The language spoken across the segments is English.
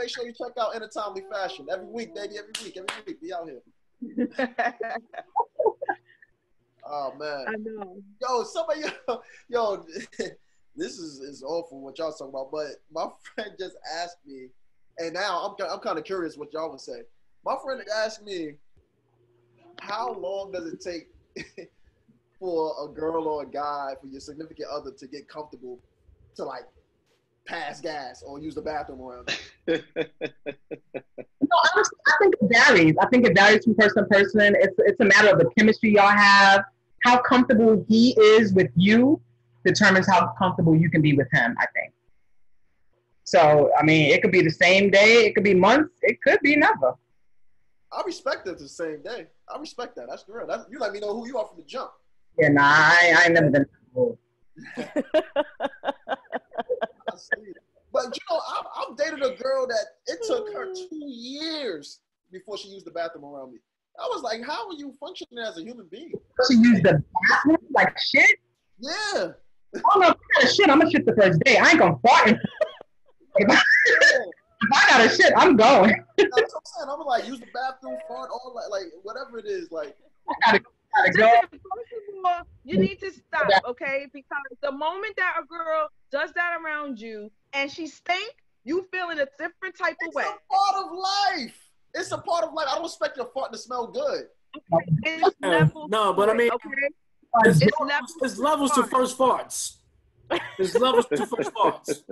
make sure you check out In a Timely Fashion. Every week, baby, every week. Be out here. Oh, man. I know. Yo, somebody, yo, this is awful what y'all talking about, but my friend just asked me, and now I'm kind of curious what y'all would say. My friend asked me, how long does it take for a girl or a guy, for your significant other to get comfortable to like pass gas or use the bathroom around you? No, honestly, I think it varies. I think it varies from person to person. It's a matter of the chemistry y'all have. How comfortable he is with you determines how comfortable you can be with him, I think. So, I mean, it could be the same day. It could be months. It could be never. I respect it the same day. I respect that. That's real. You let me know who you are from the jump. Yeah, nah, I ain't never been. I see. But, you know, I've dated a girl that it took her 2 years before she used the bathroom around me. I was like, how are you functioning as a human being? She used the bathroom like shit? Yeah. I don't know if I got a shit, I'm gonna shit the first day. I ain't gonna fart. If I got a shit, I'm going. That's what I'm saying. I'm like, use the bathroom, fart, all like whatever it is. Like, I gotta go. First of all, you need to stop, okay? Because the moment that a girl does that around you and she stink, you feel in a different type of way. It's a part of life. It's a part of life. I don't expect your fart to smell good. It's levels. No, but I mean, okay? There's levels to first farts. There's levels to first farts.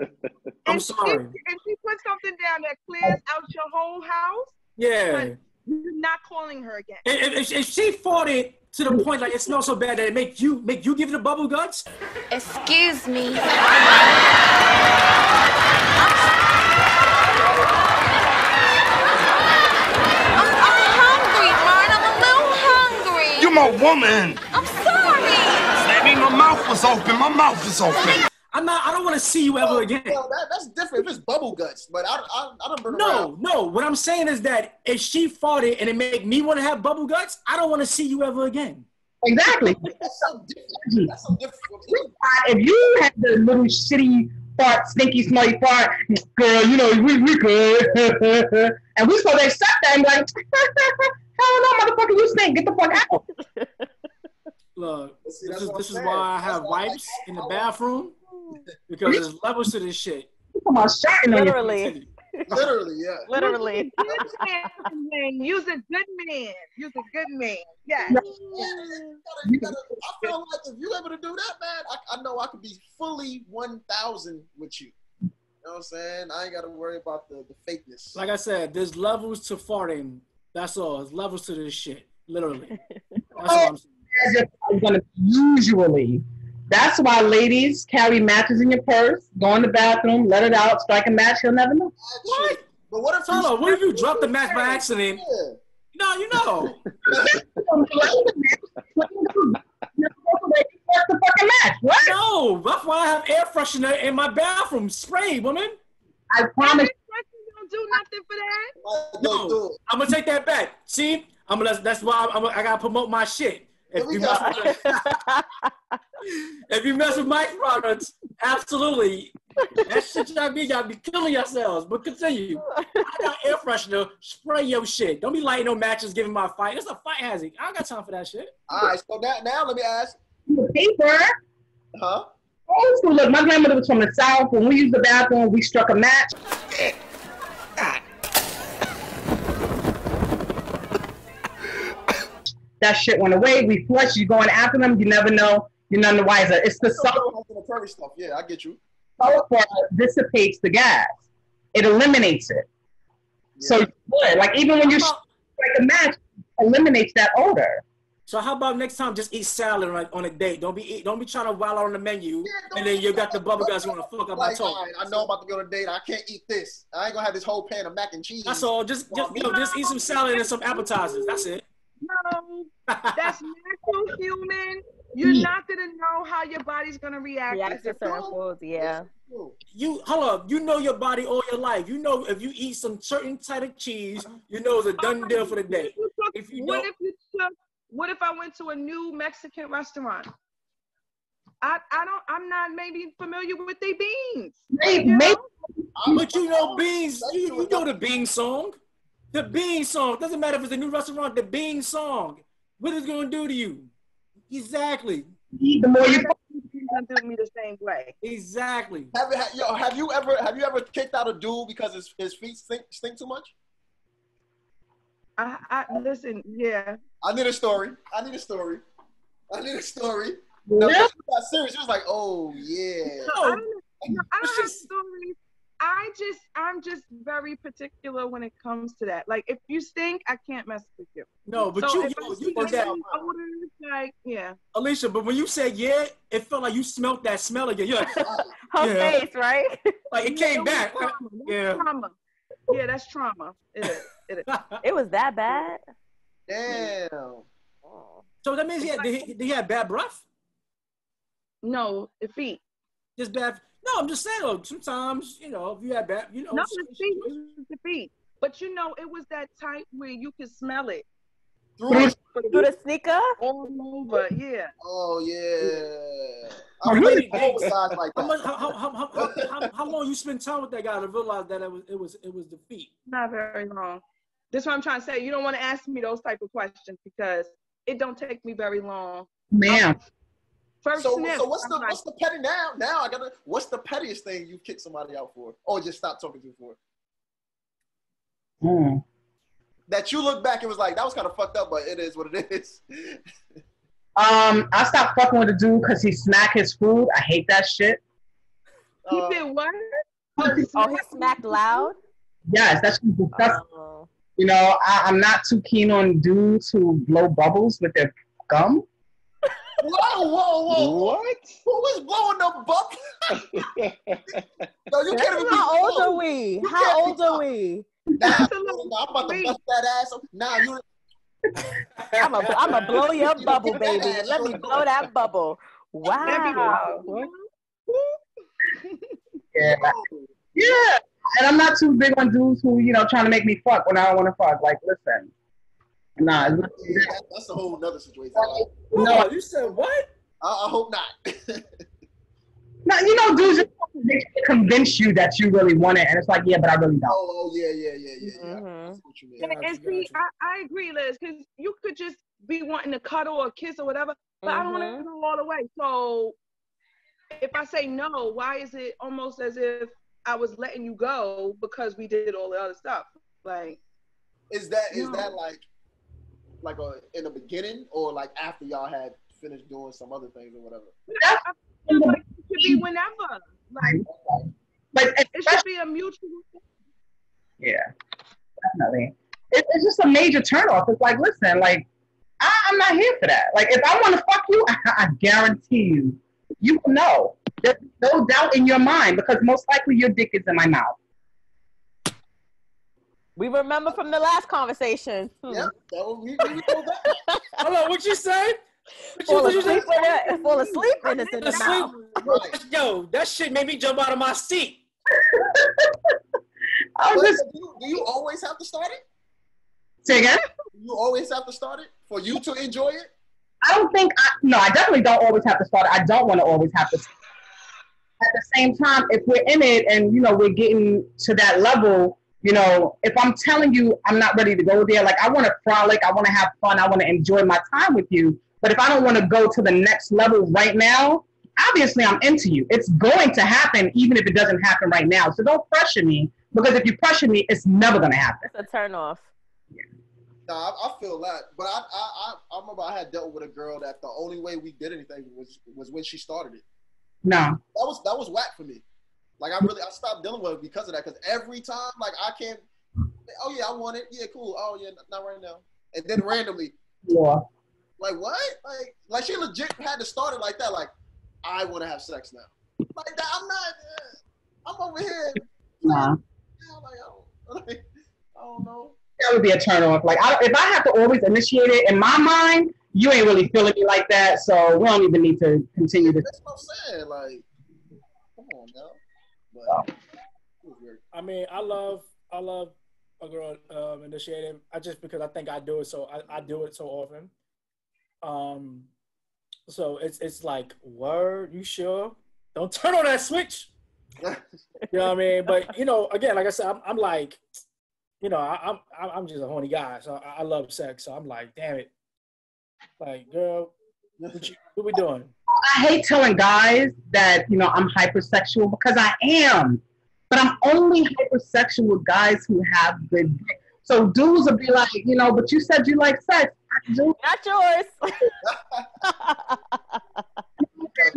I'm sorry. If she puts something down that clears out your whole house, yeah, you're not calling her again. If she farted to the point like it smells so bad that it make you give it the bubble guts. Excuse me. You're my woman. I'm sorry. Baby, my mouth was open. I don't want to see you ever again. Well, that's different if it's bubble guts, but I don't burn around. No. What I'm saying is that if she farted and it make me want to have bubble guts, I don't want to see you ever again. Exactly. That's so different. That's so different. If you had the little shitty fart, stinky, smelly fart, girl, you know, we good. And we supposed to accept that and be like, hell no, motherfucker, you stink. Get the fuck out. Look, this is why I have wipes in the bathroom, because there's levels to this shit. Literally. Literally, yeah. Literally. Use a good man. Use a good man. Yes. You gotta, I feel like if you're able to do that, man, I know I could be fully 1,000 with you. You know what I'm saying? I ain't got to worry about the fakeness. Like I said, there's levels to farting. That's all. There's levels to this shit. Literally. That's all I'm saying. Usually. That's why ladies carry matches in your purse, go in the bathroom, let it out, strike a match, he'll never know. What? But what if you drop the match by accident? Yeah. No, you know. The fucking match. What? No, that's why I have air freshener in my bathroom. Spray, woman. I promise. Don't do nothing for that. No, I'm gonna take that back. See, that's why I gotta promote my shit. If you mess with my products, absolutely. That shit y'all be killing yourselves. But continue. I got air freshener. Spray your shit. Don't be lighting no matches, giving my fight. It's a fight hazard. I don't got time for that shit. All right, so now let me ask. Paper. Huh? Oh, so look, my grandmother was from the South. When we used the bathroom, we struck a match. That shit went away. We flushed. You going after them. You never know. You're none the wiser. It's the sulfur stuff. Yeah, I get you. Sulfur dissipates the gas. It eliminates it. Yeah. So like even when you strike a match, it eliminates that odor. So how about next time just eat salad like on a date? Don't be trying to wild out on the menu and then you got the bubble guts you want to fuck up my toe. Right, I know I'm about to go on a date. I can't eat this. I ain't gonna have this whole pan of mac and cheese. That's all. Just eat some salad and some appetizers. That's it. No, that's natural human. You're not gonna know how your body's gonna react to certain foods. Yeah. Hold up. You know your body all your life. You know if you eat some certain type of cheese, you know it's a done deal for the day. What if I went to a new Mexican restaurant? I'm not maybe familiar with their beans. Maybe But you know, Beans, you know the Bean song. The Bean song. Doesn't matter if it's a new restaurant, the Bean song. What is it going to do to you? Exactly. The more you gonna do me the same way. Exactly. Have you ever kicked out a dude because his feet stink too much? I listen, yeah. I need a story. No, Yeah. because you got serious. It was like, oh yeah. I don't have stories. I'm just very particular when it comes to that. Like, if you stink, I can't mess with you. No, but so you did that. Older, like, yeah. Alicia, but when you said yeah, it felt like you smelled that smell again. You're like, Her face, right? like it came back. Yeah. Trauma. Yeah, that's trauma. It is. It was that bad? Damn. Oh. So that means he had bad breath? No, the feet. Just bad. No, I'm just saying, though, sometimes, if you had bad, No, the feet. But it was that type where you could smell it. Through the sneaker? All over, yeah. Oh yeah. How How long you spend time with that guy to realize that it was the feet? Not very long. That's what I'm trying to say. You don't want to ask me those type of questions because it don't take me very long. Man. So what's the petty now? What's the pettiest thing you've kicked somebody out for, or just stopped talking to you for? That you look back and was like, that was kind of fucked up, but it is what it is. I stopped fucking with the dude because he smacked his food. I hate that shit. He did what? He smacked loud? Yes, that's disgusting. I'm not too keen on dudes who blow bubbles with their gum. Whoa. What? Who was blowing the bubble? No, you can't even How old are we? How old are we? Nah, I'm about to bust that ass. Nah, you. I'm a blow your bubble, baby. Let me blow that bubble. Wow. What? Yeah. And I'm not too big on dudes who, trying to make me fuck when I don't want to fuck. Like, listen. Nah. That's a whole nother situation. No, you said what? I hope not. Now, dudes just convince you that you really want it, and it's like, yeah, but I really don't. Oh, yeah. Mm-hmm. That's what you mean. And see, I agree, Liz, because you could just be wanting to cuddle or kiss or whatever, but I don't want to go all the way. So if I say no, why is it almost as if I was letting you go because we did all the other stuff? Like, is that like in the beginning or like after y'all had finished doing some other things or whatever? I feel like it should be whenever. Like, it should be a mutual. Yeah, definitely. It's just a major turnoff. It's like, listen, like, I'm not here for that. Like, if I want to fuck you, I guarantee you will know. There's no doubt in your mind because most likely your dick is in my mouth. We remember from the last conversation. Yeah, that was we go back. Hello, what you say? Fall asleep and it's in the mouth. Right. Yo, that shit made me jump out of my seat. Do you always have to start it? Say again? Do you always have to start it for you to enjoy it? I don't think, I definitely don't always have to start it. I don't want to always have to start it. At the same time, if we're in it and, we're getting to that level, if I'm telling you I'm not ready to go there, like I want to frolic, I want to have fun, I want to enjoy my time with you. But if I don't want to go to the next level right now, obviously I'm into you. It's going to happen even if it doesn't happen right now. So don't pressure me because if you pressure me, it's never going to happen. It's a turn off. Nah, I feel that. But I remember I had dealt with a girl that the only way we did anything was when she started it. No. That was whack for me. Like I stopped dealing with it because of that. Because every time, like I can't. Oh yeah, I want it. Yeah, cool. Oh yeah, not right now. And then randomly. Yeah. Like what? Like she legit had to start it like that. Like I want to have sex now. Like that. I'm not. I'm over here. Nah. I don't know. That would be a turn off. Like if I have to always initiate it in my mind, you ain't really feeling me like that. So we don't even need to continue this. That's what I'm saying. Like, come on now. But, I mean, I love a girl initiating. Because I think I do it so I do it so often. So it's like, word, you sure? Don't turn on that switch. You know what I mean? But you know, again, like I said, I'm like, you know, I'm just a horny guy, so I love sex. So I'm like, damn it, like, girl, what we doing? I hate telling guys that, you know, I'm hypersexual because I am. But I'm only hypersexual with guys who have good dick. So dudes will be like, you know, but you said you like sex. Not yours. Gotta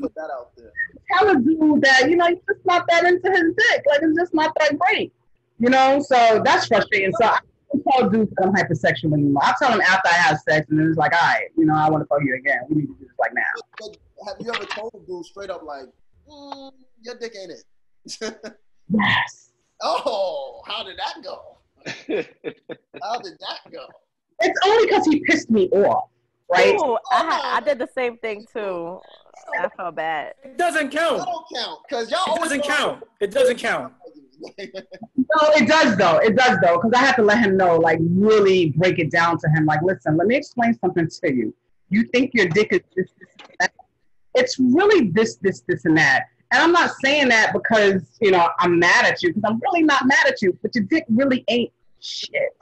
put that out there. Tell a dude that, you know, he's just not that into his dick. Like, it's just not that great. You know, so that's frustrating. So I don't tell dudes that I'm hypersexual anymore. I'll tell them after I have sex, and then it's like, all right, you know, I want to fuck you again. We need to do this like now. But have you ever told a dude straight up like, your dick ain't it? Yes. Oh, how did that go? How did that go? It's only because he pissed me off, right? Ooh, I did the same thing too. I felt bad. It doesn't count. That don't count because y'all. It doesn't count. It doesn't count. No, it does though. It does though, because I have to let him know, like, really break it down to him. Like, listen, let me explain something to you. You think your dick is this, that. It's really this, and that. And I'm not saying that because, you know, I'm mad at you, because I'm really not mad at you. But your dick really ain't shit.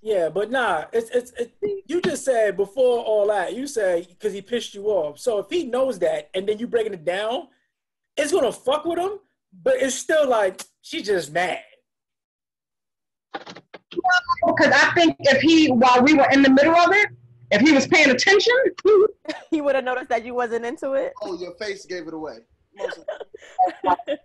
Yeah, but nah, it's you just said before all that, you said because he pissed you off. So if he knows that and then you breaking it down, it's gonna fuck with him, but it's still like she's just mad. Because I think if he, while we were in the middle of it, if he was paying attention, He would have noticed that you wasn't into it. Oh, your face gave it away. All right,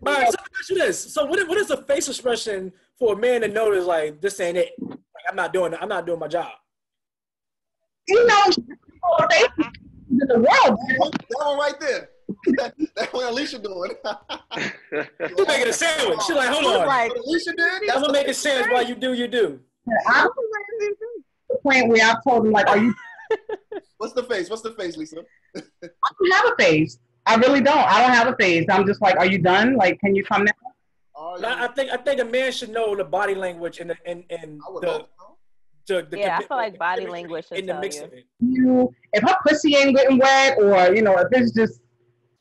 so let me ask you this. So what is a face expression for a man to notice like this ain't it? Like, I'm not doing my job. you know, in the world. That one right there. That one Alicia doing. You making a sandwich. She's like, hold on. Like, What Alicia did? I'm gonna make a sandwich while you do. I'm at the point where I've told him, like, are you? What's the face? What's the face, Lisa? I don't have a face. I really don't. I don't have a face. I'm just like, are you done? Like, can you come now? I think a man should know the body language and the yeah, I feel like body language should in the tell mix you. of it. If her pussy ain't getting wet, or, you know, if it's just,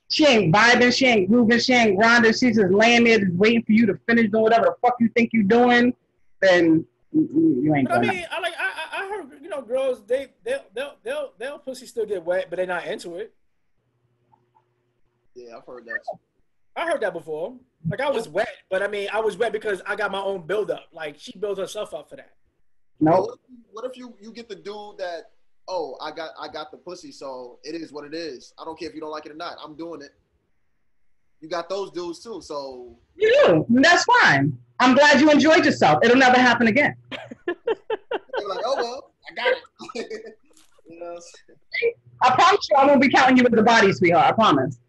she ain't vibing, she ain't grooving, she ain't grinding, she's just laying there just waiting for you to finish doing whatever the fuck you think you're doing, then you ain't But I doing mean, I heard, you know, girls they'll pussy still get wet, but they're not into it. Yeah, I've heard that. I heard that before. Like I was wet, but I mean I was wet because I got my own build up. Like she built herself up for that. No. What if you get the dude that, oh, I got the pussy, so it is what it is. I don't care if you don't like it or not. I'm doing it. You got those dudes too, so You do. That's fine. I'm glad you enjoyed yourself. It'll never happen again. they're like, oh well, I got it. You know what I'm saying? I promise you I won't be counting you with the body, sweetheart. I promise.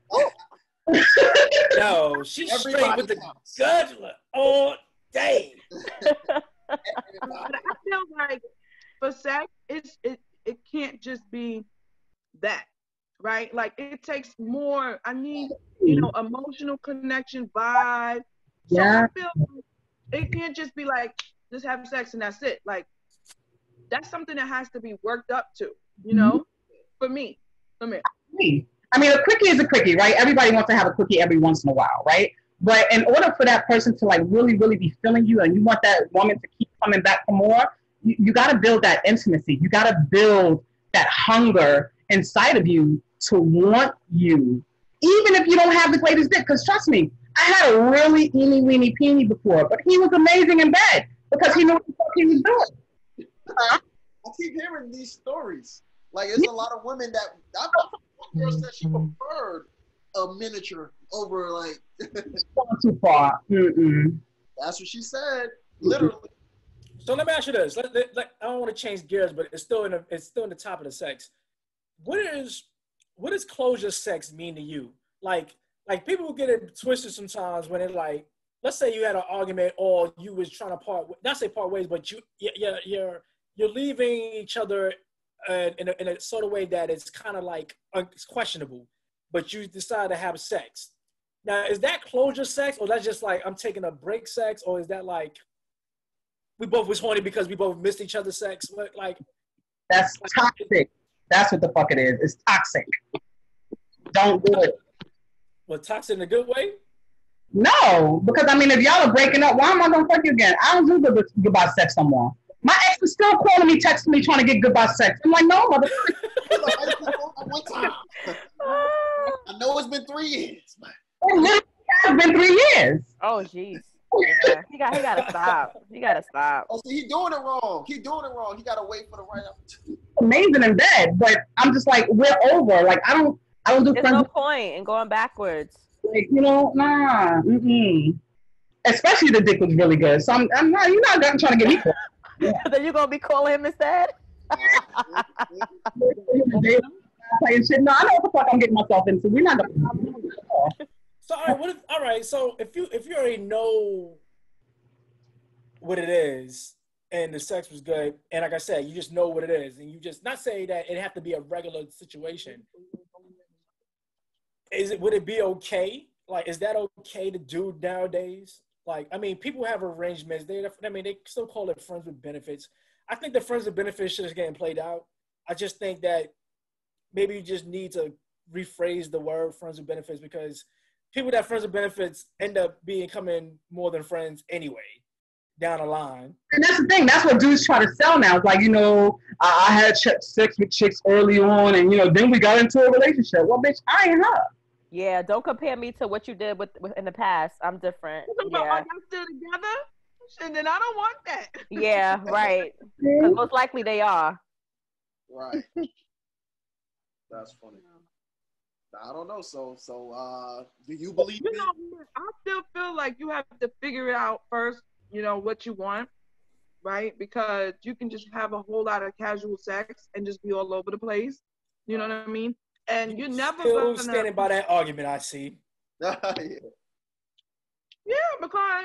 No, she's straight Everybody with the counts. gudla all day. But I feel like for sex, it can't just be that, right? Like it takes more. I need, emotional connection, vibe. So Yeah. I feel like it can't just be like just have sex and that's it. Like that's something that has to be worked up to, for me. I mean, a quickie is a quickie, right? Everybody wants to have a quickie every once in a while, right? But in order for that person to like really, really be feeling you, and you want that woman to keep coming back for more, you got to build that intimacy. You got to build that hunger inside of you to want you, even if you don't have the greatest dick. Because trust me, I had a really eeny, weeny, peeny before, but he was amazing in bed because he knew what the fuck he was doing. I keep hearing these stories. Like, it's a lot of women that one girl said she preferred a miniature over like. Gone too far. Mm-mm. That's what she said, literally. So let me ask you this. I don't want to change gears, but it's still in the top of the sex. What does closure sex mean to you? Like people get it twisted sometimes when it like, let's say you had an argument or you was trying to not say part ways, but you're leaving each other in a sort of way that is kind of like it's questionable, but you decide to have sex. Now, is that closure sex, or that's just like I'm taking a break sex, or is that like we both was horny because we both missed each other's sex? What, like that's toxic. That's what the fuck it is. It's toxic. Don't do it. Well, toxic in a good way? No, because I mean, if y'all are breaking up, why am I gonna fuck you again? I don't do goodbye sex no more. My ex is still calling me, texting me, trying to get goodbye sex. I'm like, no, motherfucker. One time. I know it's been 3 years. It literally has been 3 years. Oh, jeez. Yeah. He gotta stop. He gotta stop. Oh, see, he doing it wrong. He gotta wait for the right opportunity. Amazing in bed, but I'm just like, we're over. Like, I don't do There's friends. no point in going backwards. Like, nah. Especially the dick was really good. So I'm not. You're not trying to get me. Then you're gonna be calling him instead. Shit. No, I know what the fuck I'm getting myself into. We're not gonna. So all right. So if you already know what it is and the sex was good, and like I said, you just know what it is, and you just not say that it have to be a regular situation. Would it be okay? Like, is that okay to do nowadays? Like, I mean, people have arrangements. They still call it friends with benefits. I think the friends with benefits shit is getting played out. I just think that maybe you just need to rephrase the word friends with benefits, because people that friends with benefits end up becoming more than friends anyway down the line. And that's the thing. That's what dudes try to sell now. It's like, I had sex with chicks early on, and, then we got into a relationship. Well, bitch, I ain't her. Yeah, don't compare me to what you did with in the past. I'm different. Yeah. Are y'all still together? And then I don't want that. Yeah, right. Because most likely they are. Right. That's funny. I don't know. So, do you believe it? I still feel like you have to figure it out first, what you want, right? Because you can just have a whole lot of casual sex and just be all over the place. You know what I mean? And you're never still standing by that argument, I see. Yeah, because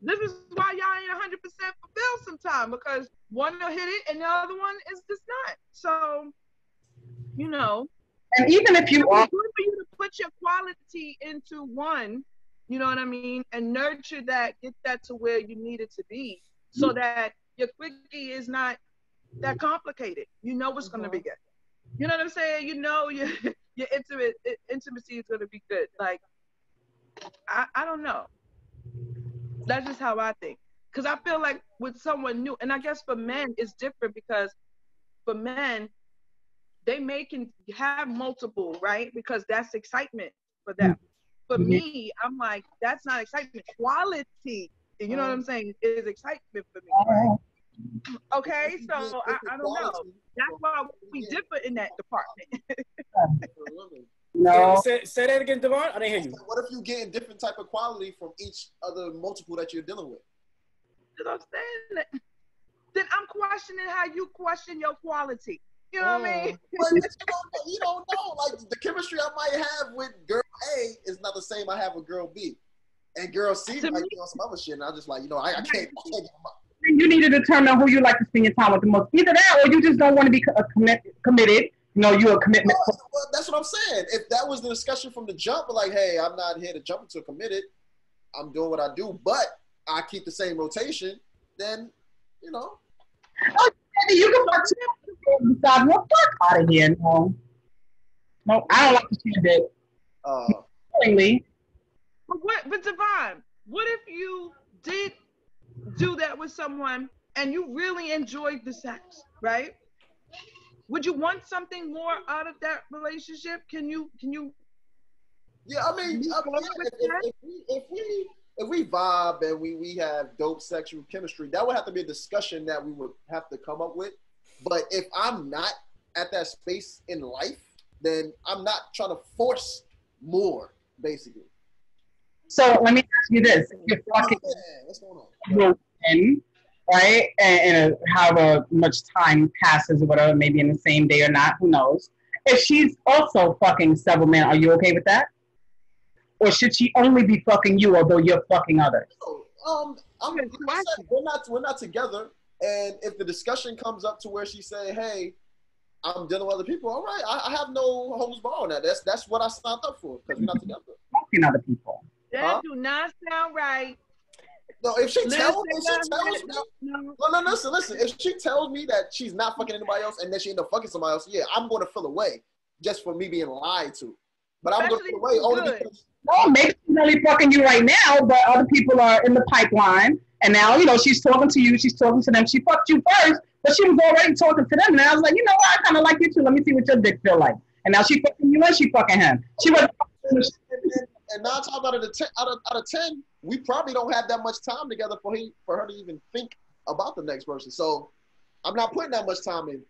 this is why y'all ain't 100% fulfilled sometimes, because one will hit it and the other one is just not. So, And even if you are, it's good for you to put your quality into one, you know what I mean, and nurture that, get that to where you need it to be, so that your quickie is not that complicated. You know it's going to be good. You know what I'm saying? Your intimacy is going to be good. Like, I don't know. That's just how I think. Because I feel like with someone new, and I guess for men it's different, because for men, they can have multiple, right? Because that's excitement for them. For me, I'm like, that's not excitement. Quality, you know what I'm saying, is excitement for me. Right? Okay, so I don't know. That's why we differ in that department. no. Say that again, Devon. I didn't hear you. What if you getting different type of quality from each other multiple that you're dealing with? You know what I'm saying? Then I'm questioning how you question your quality. You know what I mean? But you don't know. Like, the chemistry I might have with girl A is not the same I have with girl B. And girl C might be on some other shit, and I'm just like, I can't get them up. You need to determine who you like to spend your time with the most. Either that, or you just don't want to be committed. You're a commitment. Well, that's what I'm saying. If that was the discussion from the jump, like, hey, I'm not here to jump into committed. I'm doing what I do, but I keep the same rotation. Then, Oh, you can decide, well, fuck out of here. No, I don't like to see that. Willingly. But Devon, what if you did do that with someone and you really enjoyed the sex, right? Would you want something more out of that relationship? Can you? Yeah, I mean, if we vibe and we have dope sexual chemistry, that would have to be a discussion that we would have to come up with. But if I'm not at that space in life, then I'm not trying to force more, basically. So let me ask you this: you're fucking, what's going on? Right? And however much time passes or whatever, maybe in the same day or not, who knows? If she's also fucking several men, are you okay with that? Or should she only be fucking you, although you're fucking others? We're not together, and if the discussion comes up to where she say, "Hey, I'm dealing with other people," all right, I have no holds barred on that. That's what I signed up for, because we're not together. Fucking other people. That do not sound right. No, if she tells me, listen. If she tells me that she's not fucking anybody else and then she end up fucking somebody else, yeah, I'm going to feel away just for me being lied to. But I'm going to feel away only because No, maybe she's only fucking you right now, but other people are in the pipeline. And now, she's talking to you. She's talking to them. She fucked you first, but she was already talking to them. And I was like, you know what? I kind of like you too. Let me see what your dick feel like. And now she fucking you and she fucking him. She was. And 9 times out of 10, we probably don't have that much time together for her to even think about the next person. So I'm not putting that much time in.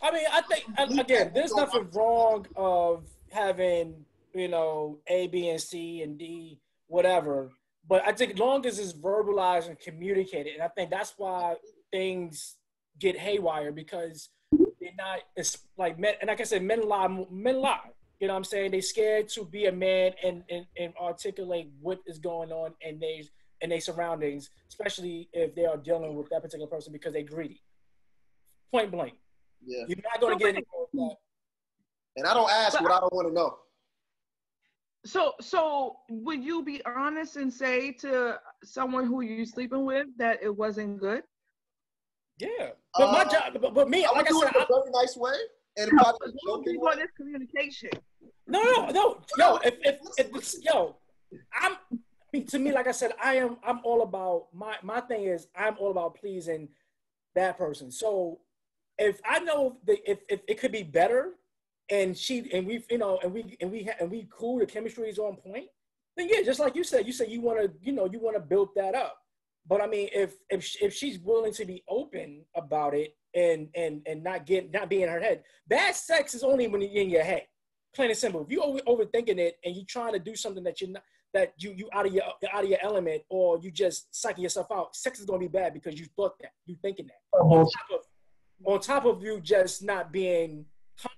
I mean, I think again, there's nothing wrong of having A, B, and C and D, whatever. But I think as long as it's verbalized and communicated, and I think that's why things get haywire because they're not. It's like men, and like I said, men lie. You know what I'm saying? They're scared to be a man and articulate what is going on in their surroundings, especially if they are dealing with that particular person because they're greedy. Point blank. Yeah. You're not going to get into that. And I don't ask what I don't want to know. So would you be honest and say to someone who you're sleeping with that it wasn't good? Yeah. But my job, but me, like I said, in a very nice way. And if I don't be on this communication. No. To me, like I said, I'm all about my thing is I'm all about pleasing that person. So if I know if it could be better, and we cool, the chemistry is on point, then yeah, just like you said you want to build that up. But I mean, if she's willing to be open about it and not being in her head, bad sex is only when you're in your head. Plain and simple. If you overthinking it and you're trying to do something that you're not, that you out of your element, or you just psyching yourself out, sex is gonna be bad because you thought that, you thinking that. On top of you just not being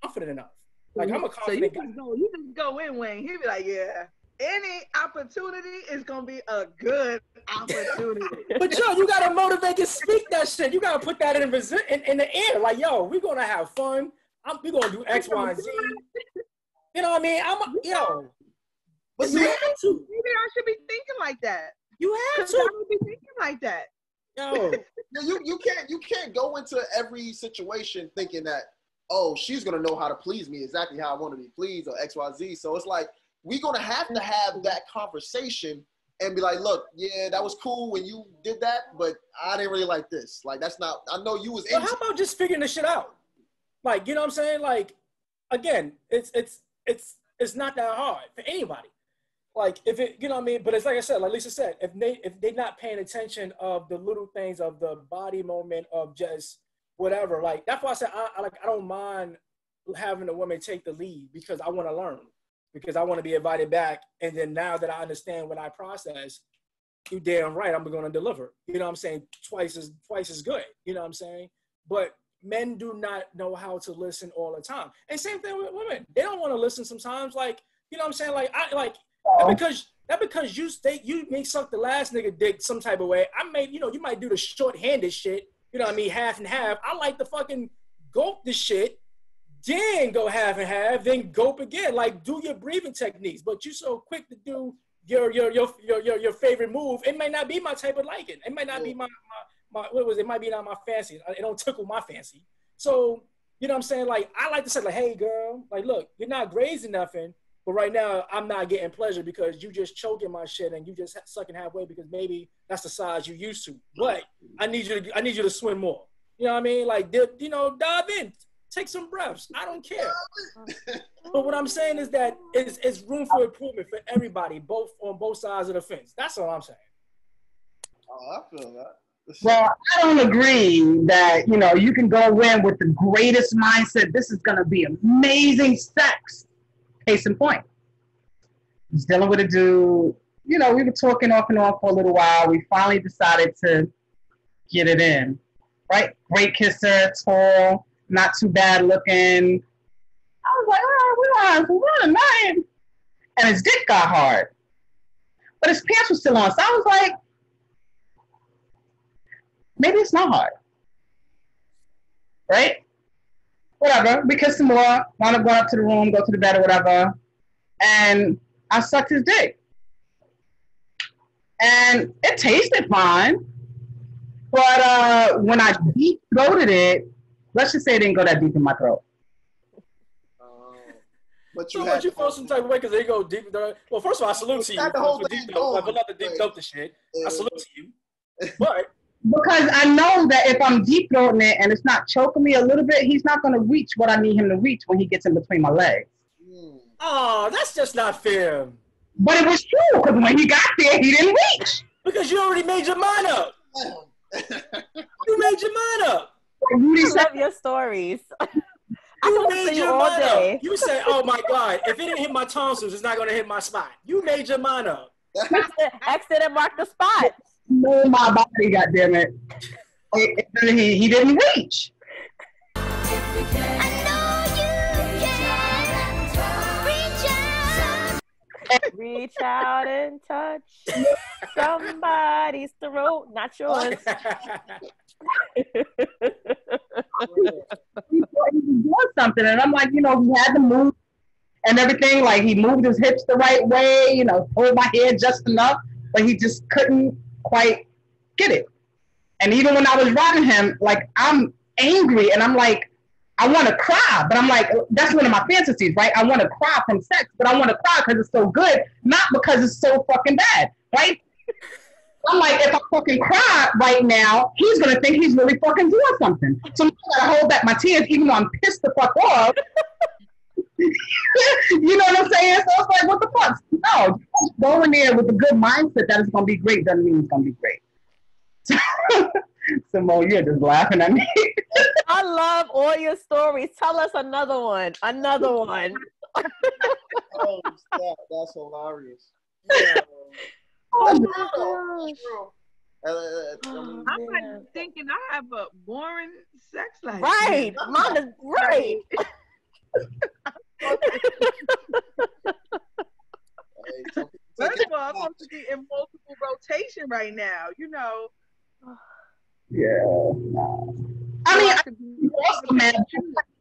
confident enough. Like I'm a confident guy. You just go in, Wayne. He'll be like, yeah, any opportunity is gonna be a good opportunity. But yo, you gotta motivate and speak that shit. You gotta put that in the air. Like, yo, we're gonna have fun. We're gonna do X, Y, and Z. You know what I mean? But maybe I should be thinking like that. You have to. I would be thinking like that. Yo, you can't go into every situation thinking that, oh, she's gonna know how to please me exactly how I want to be pleased or X, Y, Z. So it's like we're gonna have to have that conversation and be like, look, yeah, that was cool when you did that, but I didn't really like this. Like that's not. I know you was. Well, how about just figuring this shit out? Like, you know what I'm saying? Like, again, it's not that hard for anybody. Like, if it, you know what I mean? But it's like I said, like Lisa said, if they're not paying attention of the little things of the body movement of just whatever, like that's why I said I don't mind having a woman take the lead because I want to learn, because I want to be invited back, and then now that I understand what I process, you damn right I'm going to deliver. You know what I'm saying? Twice as good. You know what I'm saying? But men do not know how to listen all the time, and same thing with women. They don't want to listen sometimes. Like, you know what I'm saying? Like that because you may suck the last nigga dick some type of way. I may, you might do the short-handed shit. You know what I mean? Half and half. I like to fucking gulp the shit, then go half and half, then gulp again. Like, do your breathing techniques. But you so quick to do your favorite move. It may not be my type of liking. It might not be my it might be not my fancy. It don't tickle my fancy. So, you know what I'm saying? Like, I like to say, like, hey girl, like, look, you're not grazing nothing. But right now, I'm not getting pleasure because you just choking my shit and you just sucking halfway because maybe that's the size you used to. But I need you to swim more. You know what I mean? Like, dive in, take some breaths. I don't care. But what I'm saying is that it's room for improvement for everybody, on both sides of the fence. That's all I'm saying. Oh, I feel that. Well, I don't agree that, you can go in with the greatest mindset. This is going to be amazing sex. Case in point. I was dealing with a dude. We were talking off and on for a little while. We finally decided to get it in. Right? Great kisser, tall, not too bad looking. I was like, all right, we're gonna have fun tonight. And his dick got hard. But his pants were still on. So I was like, maybe it's not hard. Right? Whatever. We kissed some more. Wound up going up to the room, go to the bed or whatever. And I sucked his dick. And it tasted fine. But when I deep throated it, let's just say it didn't go that deep in my throat. But So would you feel some type of way because they go deep? Well, first of all, I salute to you for deep dope. Like, I love the deep dope to shit. I salute to you. But because I know that if I'm deep throating it and it's not choking me a little bit, he's not going to reach what I need him to reach when he gets in between my legs. Oh, that's just not fair. But it was true because when he got there, he didn't reach. Because you already made your mind up. You made your mind up. I love your stories. You made your mind up. You say, "Oh my God, if it didn't hit my tonsils, it's not going to hit my spot." You made your mind up. Exit and mark the spot. No, my body, goddammit. He didn't reach. Reach out and touch somebody's throat, not yours. He thought he was doing something, and I'm like, he had to move and everything. Like, he moved his hips the right way, pulled my hair just enough, but he just couldn't quite get it. And even when I was riding him, like, I'm angry, and I'm like, I want to cry, but I'm like, that's one of my fantasies, right? I want to cry from sex, but I want to cry because it's so good, not because it's so fucking bad, right? I'm like, if I fucking cry right now, he's going to think he's really fucking doing something. So I got to hold back my tears, even though I'm pissed the fuck off. You know what I'm saying? So it's like, what the fuck? No, just go in there with a good mindset that it's going to be great doesn't mean it's going to be great. Simone, you're just laughing at me. I love all your stories. Tell us another one. Another one. Oh, stop. That's hilarious. Yeah. Oh my I'm like thinking I have a boring sex life. Right. Mine is right. First of all, I'm supposed to be in multiple rotation right now, Yeah. I mean, I'm also mad. I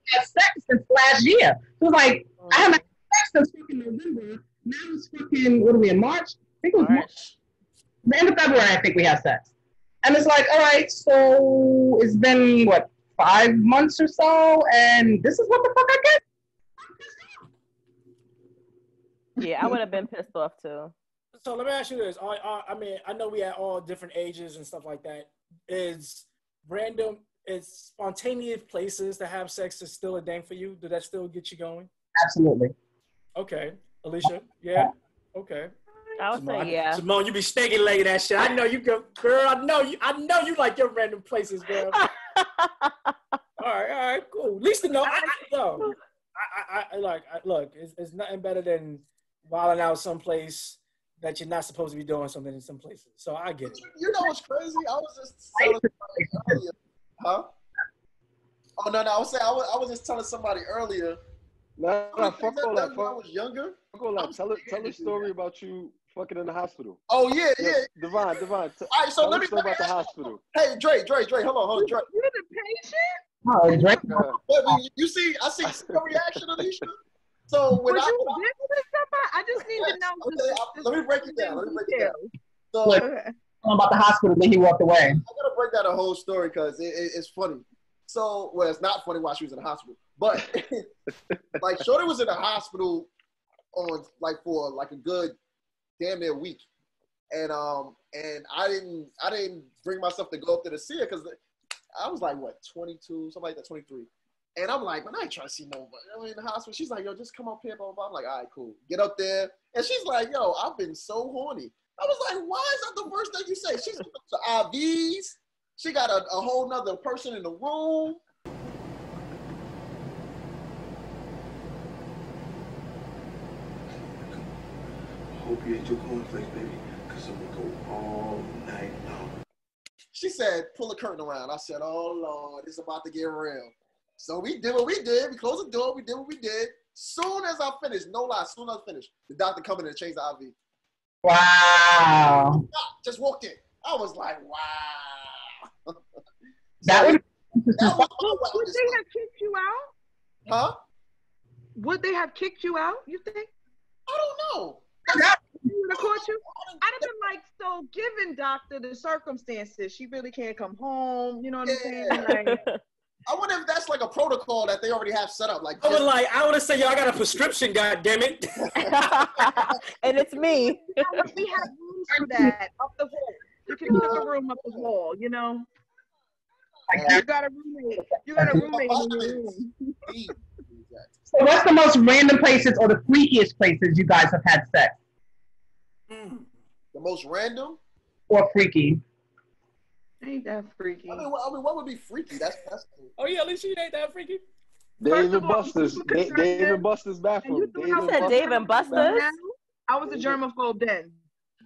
had sex since last year. It was like, I haven't had sex since fucking November. Now it's fucking, what are we in March? I think it was March. The end of February, I think we had sex. And it's like, all right, so it's been, 5 months or so, and this is what the fuck I get? Yeah, I would have been pissed off too. So let me ask you this. I mean, I know we at all different ages and stuff like that. Is spontaneous places to have sex is still a thing for you? Did that still get you going? Absolutely. Okay. Alicia? Yeah? Okay. I would say yeah. Simone, you be snaky legging that shit. I know you go, girl. I know you like your random places, girl. all right, cool. At least to know. Look, it's nothing better than wilding out someplace that you're not supposed to be doing something in some places. So I get it. You know what's crazy? I was just telling somebody earlier. Huh? Oh no! I was just telling somebody earlier. Nah, fuck all that. When I was younger. Fuck all that. Tell a story about you fucking in the hospital. Oh yeah. Divine. All right, so let me about the hospital. Hey, Dre, hold on, Dre. You're the patient? Oh, Drake. You see, I see your reaction, Alicia. So when I just need to know. Okay, let me break it down. So About the hospital, then he walked away. I'm gonna break down the whole story because it's funny. So, it's not funny while she was in the hospital, but like Shorty was in the hospital for a good damn near week, and I didn't bring myself to go up there to see her because I was like 22, something like that, 23. And I'm like, man, I ain't trying to see nobody. I'm in the hospital. She's like, yo, just come up here, blah, blah, blah. I'm like, all right, cool. Get up there. And she's like, yo, I've been so horny. I was like, why is that the first thing you say? She's to IVs. She got a whole nother person in the room. Hope you ate your cornflakes, baby, because I'm going to go all night long. She said, pull the curtain around. I said, oh, Lord, it's about to get real. So we did what we did. We closed the door. We did what we did. Soon as I finished, no lie, soon as I finished, the doctor come in and changed the IV. Wow. Just walked in. I was like, wow. That was Would they have kicked you out? Huh? Would they have kicked you out, you think? I don't know. Would have caught you? I'd have been like, so given doctor the circumstances, she really can't come home. You know what I'm saying? Like, I wonder if that's like a protocol that they already have set up. Like, I would have said, yo, I got a prescription, goddammit. And it's me. We have rooms for that up the hall. You can book a room up the hall, you know. You got a roommate. You got a roommate in your room. So what's the most random places or the freakiest places you guys have had sex? The most random? Or freaky? Ain't that freaky? I mean, what would be freaky? That's Oh yeah, at least you ain't that freaky. Dave and Buster's. Dave and Buster's bathroom. You said Dave and Buster's? I was a germaphobe then.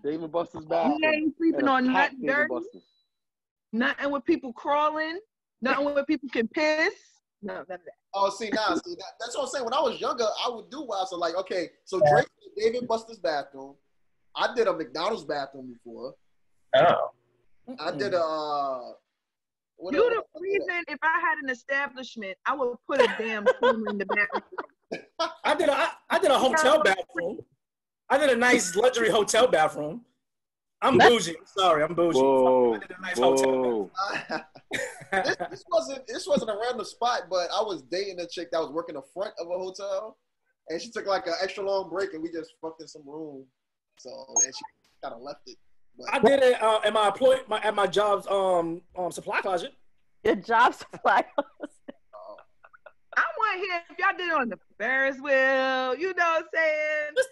Dave and Buster's bathroom. We ain't sleeping on nothing dirty. Nothing with people crawling. Nothing where people can piss. No, none of that. Oh, see, that's what I'm saying. When I was younger, I would do wild. So, like, okay, so Drake did David Buster's bathroom. I did a McDonald's bathroom before. Oh. I did a. You're the reason if I had an establishment, I would put a damn pool in the bathroom. I did a hotel bathroom. I did a nice luxury hotel bathroom. I'm bougie. Sorry, I'm bougie. Whoa, I did a nice hotel bathroom. This wasn't a random spot, but I was dating a chick that was working the front of a hotel, and she took like an extra long break, and we just fucked in some room. So and she kind of left it. But I did it at my job's supply closet. Your job supply closet. I want to hear if y'all did it on the Ferris wheel. You know what I'm saying? The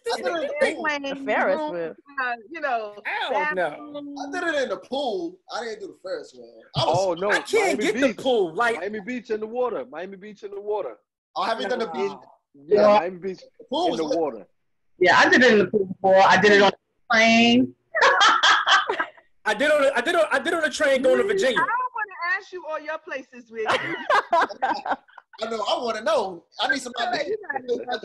Ferris wheel. You know. Hell no. I did it in the pool. I didn't do the Ferris wheel. No. I can't get the pool. Like Miami Beach in the water. Miami Beach in the water. Oh, have you done the beach? Yeah, Miami Beach in the water. Yeah, I did it in the pool before. I did it on the plane. I did on a train going to Virginia. I don't want to ask you all your places with. I know. I want to know. I need some ideas. I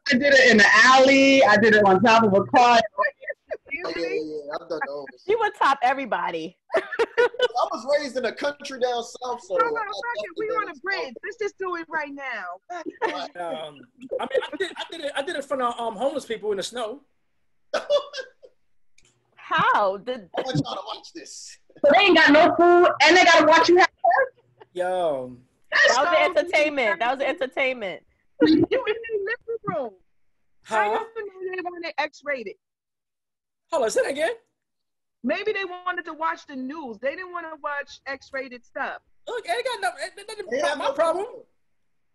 did it in the alley. I did it on top of a car. Yeah, I've done those. She would top everybody. I was raised in a country down south, so no, we on a bridge. Let's just do it right now. I did it in front of homeless people in the snow. How? I want y'all to watch this. So they ain't got no food, and they gotta watch you have sex? Yo. That was entertainment. That was entertainment. You in the living room. Huh? I know they wanted X-rated. Hold on, say that again. Maybe they wanted to watch the news. They didn't want to watch X-rated stuff. Look, it got my problem.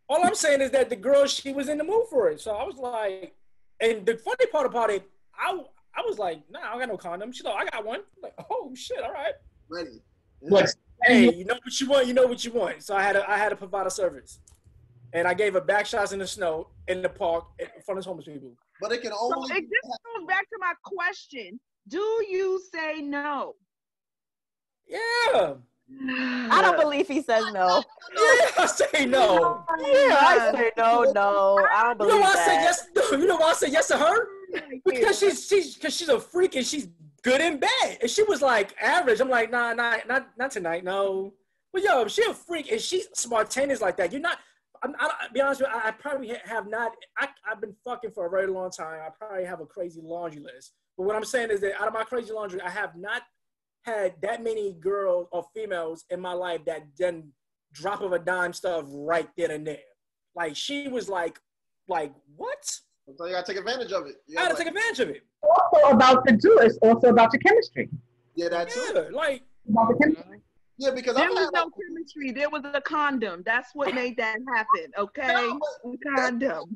All I'm saying is that the girl, she was in the mood for it. So I was like, and the funny part about it, I was like, nah, I don't got no condom. She's like, I got one. I'm like, oh shit, all right. Ready. What? Hey, you know what you want, you know what you want. So I had to provide a service. And I gave her back shots in the snow, in the park, in front of homeless people. But it can only... So this goes back to my question. Do you say no? Yeah. I don't believe he says no. Yeah, I say no. Yeah, I say no. I don't believe that. You know why I said yes to her? Because she's a freak and she's good in bed. And she was like average. I'm like, nah, not tonight, no. But yo, if she a freak and she's spontaneous like that, you're not. I'll be honest with you, I probably have not. I've been fucking for a very long time. I probably have a crazy laundry list. But what I'm saying is that out of my crazy laundry, I have not had that many girls or females in my life that done drop of a dime stuff right then and there. Like she was like what? So you gotta take advantage of it. I gotta take advantage of it. Also about the do. It's also about your chemistry. Yeah, that's it. Like about the chemistry. Yeah, because there was no chemistry. There was a condom. That's what made that happen. Okay, condom.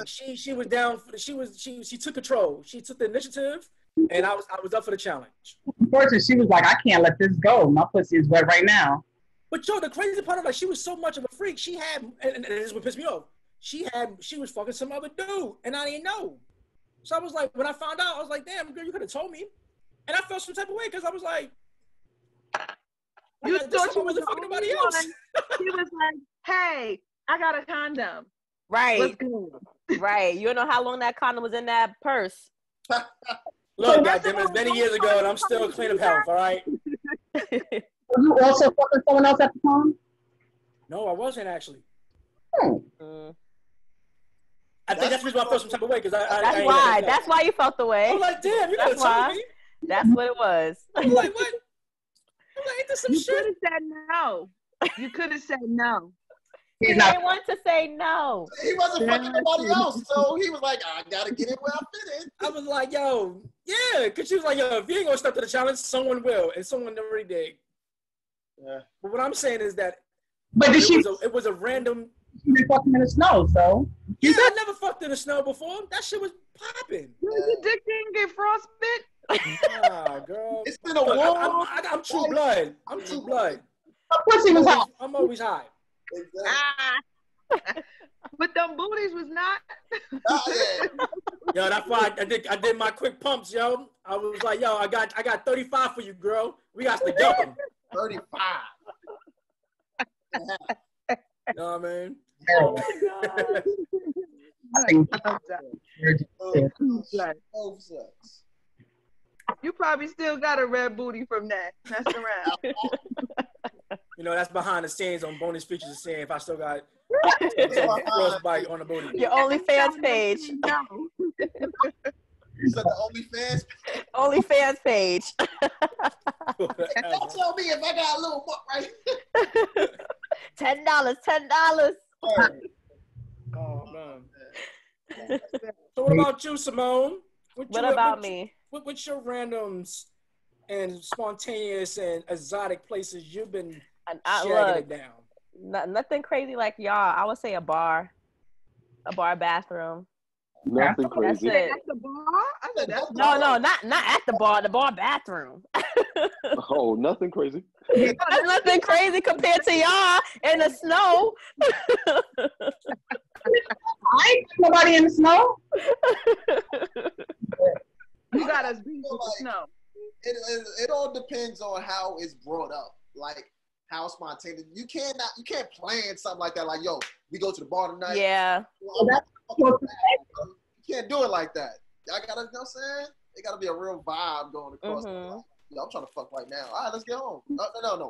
She was down. She took control. She took the initiative, and I was up for the challenge. Unfortunately, she was like, I can't let this go. My pussy is wet right now. But yo, the crazy part of it, she was so much of a freak. She had, and this is what pissed me off. She was fucking some other dude, and I didn't know. So I was like, when I found out, I was like, damn, girl, you could have told me. And I felt some type of way because I was like, you thought she was fucking nobody else. She was like, hey, I got a condom. Right. Let's go. Right. You don't know how long that condom was in that purse. Look, goddamn, it's many years ago, and I'm still clean of health. All right. Were you also fucking someone else at the time? No, I wasn't actually. I think that's the reason why I felt some type of way because That's why you felt the way. I'm like, damn, you gotta tell me. That's what it was. I'm like, what? I'm like, ain't this some You shit? could have said no. You could have said no. He didn't want to say no. He wasn't fucking nobody else, so he was like, I gotta get in where I fit in. I was like, yo, yeah, because she was like, yo, if you ain't gonna step to the challenge, someone will, and someone already did. Yeah. But what I'm saying is that But did it was a random. She didn't fuck him in the snow, so. Yeah, I never fucked in the snow before. That shit was popping. Your dick didn't get frostbite? Nah, girl. It's been a war. I'm true blood. I'm true blood. Her pussy was hot. I'm always high. Exactly. But them booties was not. Yeah. Yo, that's why I did my quick pumps, yo. I was like, yo, I got 35 for you, girl. We got to go. 35. You know what I mean? Oh, I think Both sex. You probably still got a red booty from that. Mess around. You know, that's behind the scenes on bonus features of saying if I still got frostbite on the booty. Your OnlyFans page. No. So the OnlyFans. OnlyFans page. Don't tell me if I got a little butt right. $10. Oh man. So what about you, Simone? What about me? What's your randoms and spontaneous and exotic places you've been shagging it down? Nothing crazy like y'all. I would say a bar bathroom. Nothing crazy. That's it. That's the bar? I said that's No, not at the bar bathroom. Oh, nothing crazy. That's nothing crazy compared to y'all in the snow. I ain't nobody in the snow. You got us beat with the snow. It all depends on how it's brought up. Like how spontaneous. You can't plan something like that. Like, yo, we go to the bar tonight. Yeah. You can't do it like that. Y'all gotta, you know what I'm saying? It gotta be a real vibe going across. Mm-hmm. Like, yo, I'm trying to fuck right now. All right, let's get home. No,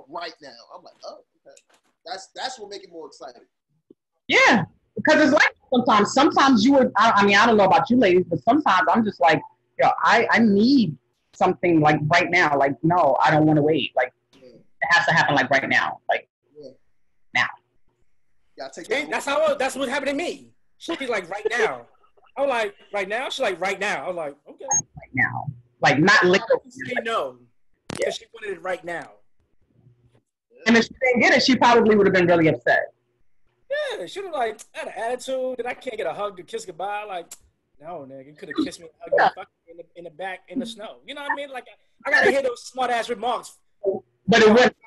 right now. I'm like, oh, okay. That's what make it more exciting. Yeah, because it's like sometimes you would. I mean, I don't know about you ladies, but sometimes I'm just like, yo, I need something like right now. Like, no, I don't want to wait. Like, it has to happen like right now. Like, now. Yeah, take that. That's what happened to me. She's like, right now. I was like, right now? She's like, right now. I was like, okay. Right now. Like, not liquor. Say no. Because she wanted it right now. And if she didn't get it, she probably would have been really upset. Yeah, she was like, had an attitude that I can't get a hug to kiss goodbye. Like, no, nigga, you could have kissed me in the back in the snow. You know what I mean? Like, I got to hear those smart ass remarks. But it wasn't.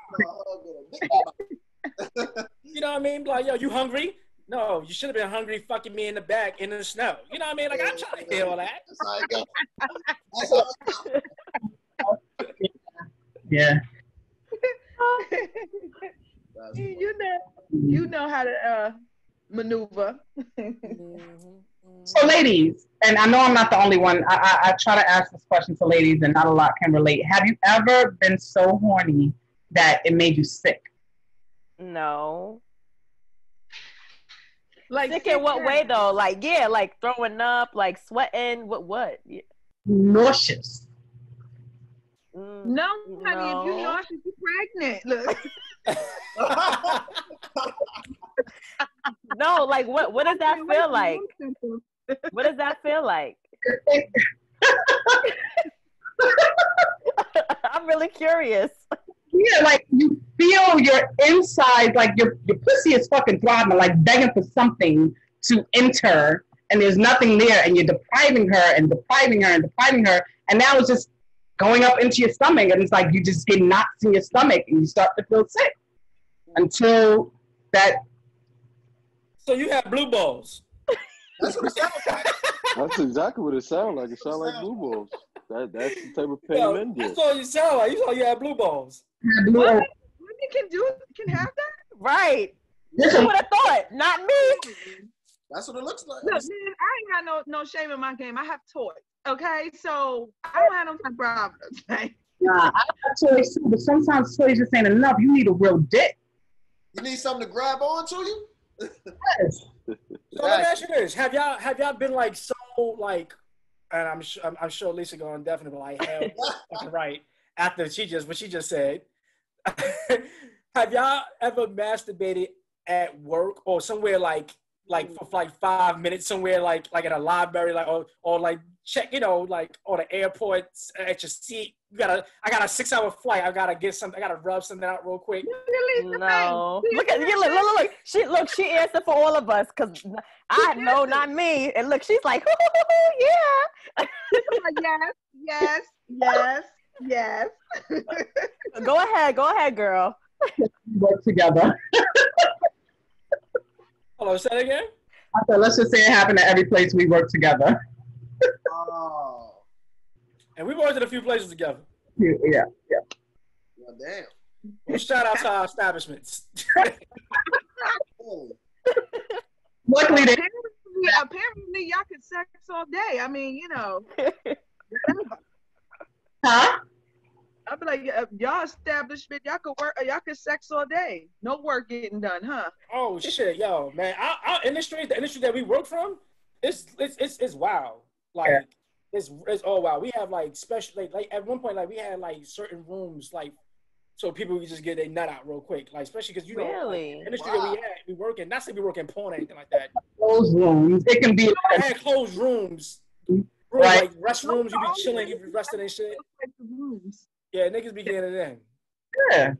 You know what I mean? Like, yo, you hungry? No, you should have been hungry fucking me in the back in the snow. You know what I mean? Like, I'm trying to hear all that. That's how it goes. Yeah. You know how to maneuver. So, ladies, and I know I'm not the only one. I try to ask this question to ladies, and not a lot can relate. Have you ever been so horny that it made you sick? No. Like sick in what way though? Like, yeah, like throwing up, like sweating. What? Yeah. Nauseous. No, honey, if you're nauseous, you're pregnant. Look. No, like what does that feel like? What does that feel like? I'm really curious. Yeah, like you feel your inside, like your pussy is fucking throbbing, like begging for something to enter, and there's nothing there, and you're depriving her and depriving her and depriving her, and now it's just going up into your stomach, and it's like you just get knots in your stomach, and you start to feel sick until that. So you have blue balls. That's what it sounds like. That's exactly what it sounds like. It sounds like blue balls. That's the type of pain men get. That's all you sound like. You thought you had blue balls. What? Women can have that? Right. Who would have thought? Not me. That's what it looks like. Look, man, I ain't got no shame in my game. I have toys. Okay, so I don't have no time problems. Like, Nah, I got toys too, but sometimes toys just ain't enough. You need a real dick. You need something to grab onto you? Yes. So let me ask you this: Have y'all been like so like and I'm sure Lisa going definitely be like, hell, fucking right. After what she just said. Have y'all ever masturbated at work or somewhere like for like 5 minutes somewhere like at a library like or like check like or the airport at your seat? I got a 6-hour flight. I gotta get something. I gotta rub something out real quick. No, look at you. Look. She answered for all of us because I know not me. And look, she's like, yeah. Yes. Go ahead, girl. Work together. Hello, say that again? I said, let's just say it happened at every place we work together. Oh. And we worked at a few places together. Yeah. Well, damn. Well, shout out to our establishments. Luckily, apparently y'all can sex all day. I mean, Huh? I'd be like, y'all establishment, y'all could work, y'all could sex all day. No work getting done, huh? Oh shit, yo, man, our industry, the industry that we work from, it's wild. Like it's all wild. We have like special like at one point like we had like certain rooms like so people could just get their nut out real quick. Like especially because really? Like, the industry that we work in, not say we work in porn or anything like that. Closed rooms. It can be. I had closed rooms. Right. Like restrooms, you be chilling, you be resting and shit. Yeah, niggas be getting it in. Yeah.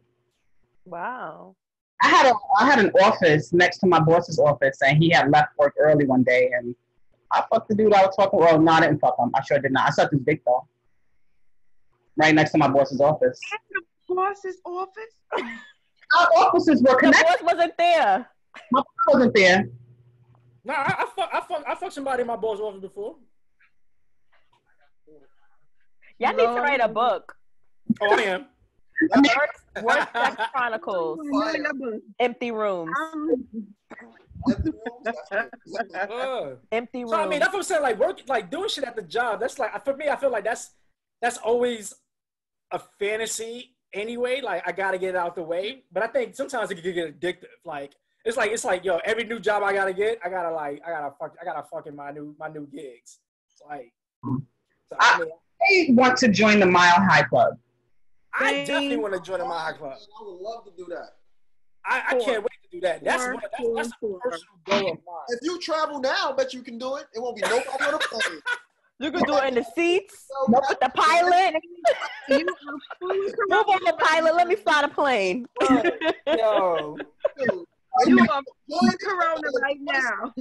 Wow. I had an office next to my boss's office, and he had left work early one day, and I fucked the dude I was talking. Well, no, I didn't fuck him. I sure did not. I sucked his dick though. Right next to my boss's office. Boss's office? Our offices were connected. The boss wasn't there. My boss wasn't there. Nah, I fucked somebody in my boss's office before. Y'all need to write a book. Oh, I am. Worst Sex Chronicles. Empty rooms. Empty rooms. So I mean, that's what I'm saying. Like work, like doing shit at the job. That's like for me. I feel like that's always a fantasy anyway. Like I gotta get it out the way. But I think sometimes it can get addictive. Like it's like yo, every new job I gotta fucking my new gigs. It's like. So, I want to join the Mile High Club. I definitely want to join the Mile High Club. I would love to do that. I can't wait to do that. That's a personal goal of mine. If you travel now, I bet you can do it. It won't be nobody on the plane. You can do it in the seats with the pilot. Move on the pilot. Let me fly the plane. Yo. You are full Corona right now.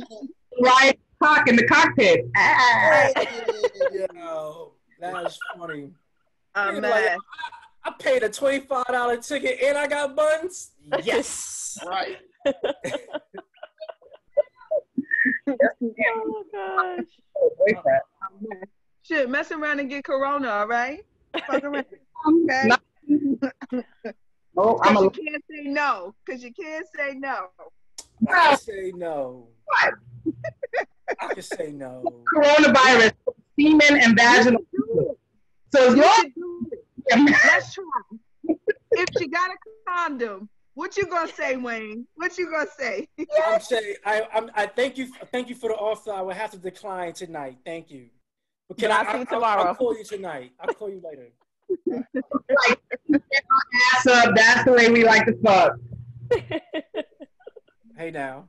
Right, cock in the cockpit. Yo, that is funny. I'm like, mad. I paid a $25 ticket and I got buns. Yes. Right. Oh gosh. Shit, mess around and get Corona, all right? Fuck around. Okay. No, You can't say no. Because you can't say no. I can say no. I can say no. Coronavirus, semen and vaginal. So Let's try. If she got a condom, what you gonna say, Wayne? What you gonna say? I'm saying I thank you for the offer. I will have to decline tonight. Thank you. But can I'll see you tomorrow. I'll call you tonight. I'll call you later. ass up. That's the way we like to fuck. Hey now.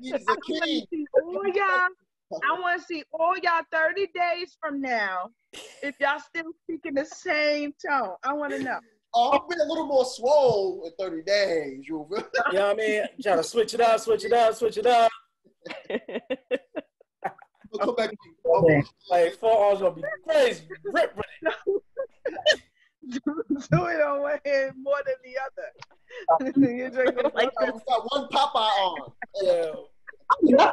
He's a king. I want to see all y'all 30 days from now. If y'all still speaking the same tone, I want to know. Oh, I'll be a little more swole in 30 days. You know what I mean? Try to switch it up. We'll come back. Like 4 hours gonna be crazy. Rip. Do it on one hand more than the other. You drink it like We got one Popeye on. Yeah.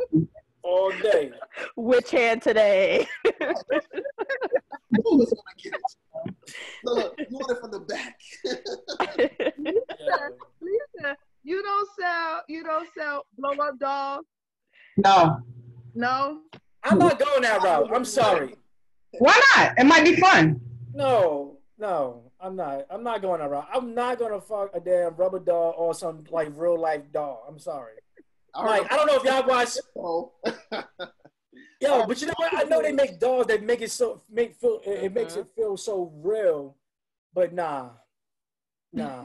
All day. Which hand today? Who was gonna get it? Look, you want it from the back. Lisa, you don't sell blow up dolls? No. I'm not going that route. I'm sorry. Why not? It might be fun. No, I'm not. I'm not going that route. I'm not gonna fuck a damn rubber doll or some like real life doll. I'm sorry. Like, I don't know if y'all watch. Oh. Yo, but you know what? I know they make dolls that make it so makes it feel so real, but nah. I